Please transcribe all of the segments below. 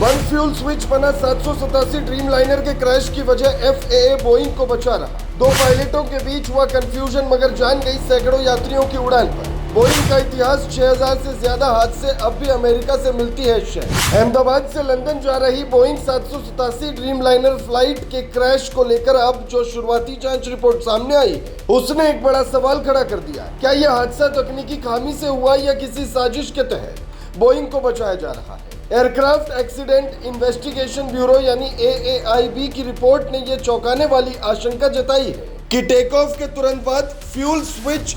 बंद fuel switch बना 787 Dreamliner के क्रैश की वजह FAA बोइंग को बचा रहा। दो पायलटों के बीच हुआ कंफ्यूजन, मगर जान गई सैकड़ों यात्रियों की उड़ान पर। बोइंग का इतिहास 6000 से ज्यादा हादसे अब भी अमेरिका से मिलती है शह। अहमदाबाद से लंदन जा रही बोइंग 787 ड्रीमलाइनर फ्लाइट के क्रैश को लेकर अब जो शुरुआती जांच रिपोर्ट सामने आई है, उसने एक बड़ा सवाल खड़ा कर दिया। क्या यह हादसा तकनीकी खामी से हुआ या किसी साजिश के तहत बोइंग को बचाया जा रहा है? एयरक्राफ्ट एक्सीडेंट इन्वेस्टिगेशन ब्यूरो यानी AAIB की रिपोर्ट ने यह चौंकाने वाली आशंका जताई है कि टेक ऑफ के तुरंत बाद फ्यूल स्विच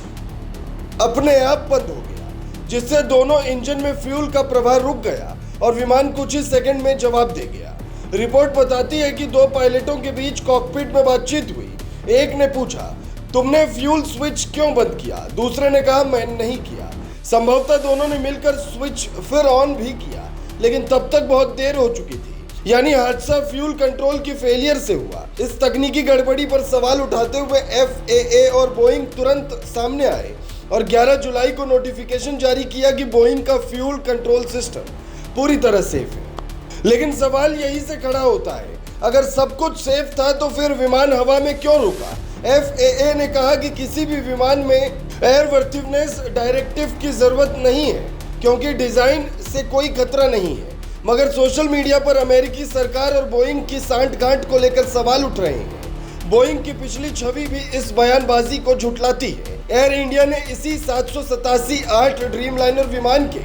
अपने आप बंद हो गया, जिससे दोनों इंजन में फ्यूल का प्रवाह रुक गया और विमान कुछ ही सेकंड में जवाब दे गया। रिपोर्ट बताती है कि दो पायलटों के बीच कॉकपिट में बातचीत हुई। एक ने पूछा, तुमने फ्यूल स्विच क्यों बंद किया? दूसरे ने कहा, मैंने नहीं किया। संभवतः दोनों ने मिलकर स्विच फिर ऑन भी किया, लेकिन तब तक बहुत देर हो चुकी थी। यानी हादसा फ्यूल कंट्रोल की फेलियर से हुआ। इस तकनीकी गड़बड़ी पर सवाल उठाते हुए FAA और बोइंग तुरंत सामने आए और 11 जुलाई को नोटिफिकेशन जारी किया कि बोइंग का फ्यूल कंट्रोल सिस्टम पूरी तरह सेफ है। लेकिन सवाल यही से खड़ा होता है, अगर सब कुछ सेफ था तो फिर विमान हवा में क्यों रुका? FAA ने कहा कि किसी भी विमान में एयरवर्थनेस डायरेक्टिव की जरूरत नहीं है, क्योंकि डिजाइन से कोई खतरा नहीं है। मगर सोशल मीडिया पर अमेरिकी सरकार और बोइंग की सांठगांठ को लेकर सवाल उठ रहे हैं। बोइंग की पिछली छवि भी इस बयानबाजी को झुठलाती है। एयर इंडिया ने इसी 787-8 ड्रीमलाइनर विमान के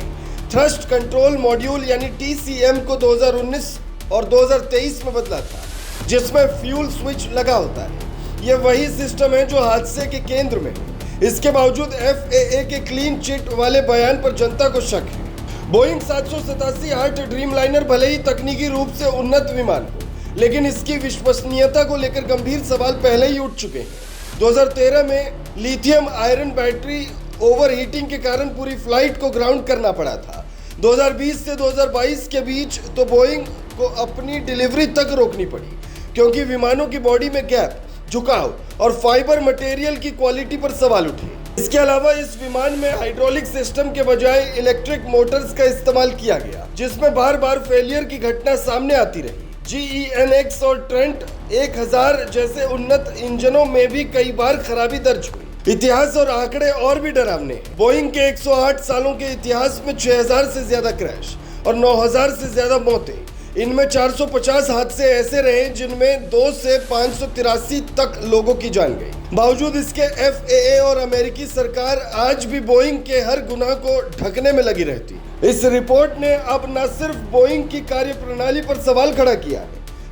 थ्रस्ट कंट्रोल मॉड्यूल यानी TCM को 2019 और 2023 में बदला था, जिसमें फ्यूल स्विच लगा होता है। यह वही सिस्टम है जो हादसे के केंद्र में है। इसके बावजूद FAA के क्लीन चिट वाले बयान पर जनता को शक है। बोइंग 787-8 ड्रीमलाइनर भले ही तकनीकी रूप से उन्नत विमान हो, लेकिन इसकी विश्वसनीयता को लेकर गंभीर सवाल पहले ही उठ चुके हैं। 2013 में लिथियम आयरन बैटरी ओवरहीटिंग के कारण पूरी फ्लाइट को ग्राउंड करना पड़ा था। 2020 से 2022 के बीच तो बोइंग को अपनी डिलीवरी तक रोकनी पड़ी, क्योंकि विमानों की बॉडी में गैप, झुकाव और फाइबर मटेरियल की क्वालिटी पर सवाल उठे। इसके अलावा इस विमान में हाइड्रोलिक सिस्टम के बजाय इलेक्ट्रिक मोटर्स का इस्तेमाल किया गया, जिसमें बार बार फेलियर की घटना सामने आती रही। GEnx और ट्रेंट 1000 जैसे उन्नत इंजनों में भी कई बार खराबी दर्ज हुई। इतिहास और आंकड़े और भी डरावने हैं। बोइंग के 108 सालों के इतिहास में 6000 से ज्यादा क्रैश और 9000 से ज्यादा मौतें। इनमें 450 हादसे ऐसे रहे जिनमें 2 से 583 तक लोगों की जान गई। बावजूद इसके FAA और अमेरिकी सरकार आज भी बोइंग के हर गुनाह को ढकने में लगी रहती। इस रिपोर्ट ने अब न सिर्फ बोइंग की कार्यप्रणाली पर सवाल खड़ा किया है,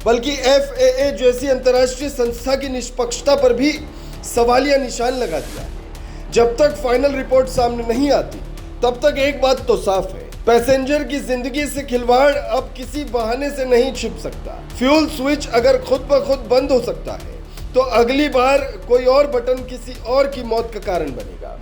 बल्कि FAA जैसी अंतर्राष्ट्रीय संस्था की निष्पक्षता पर भी सवालिया निशान लगा दिया है। जब तक फाइनल रिपोर्ट सामने नहीं आती, तब तक एक बात तो साफ है, पैसेंजर की जिंदगी से खिलवाड़ अब किसी बहाने से नहीं छिप सकता। फ्यूल स्विच अगर खुद ब खुद बंद हो सकता है, तो अगली बार कोई और बटन किसी और की मौत का कारण बनेगा।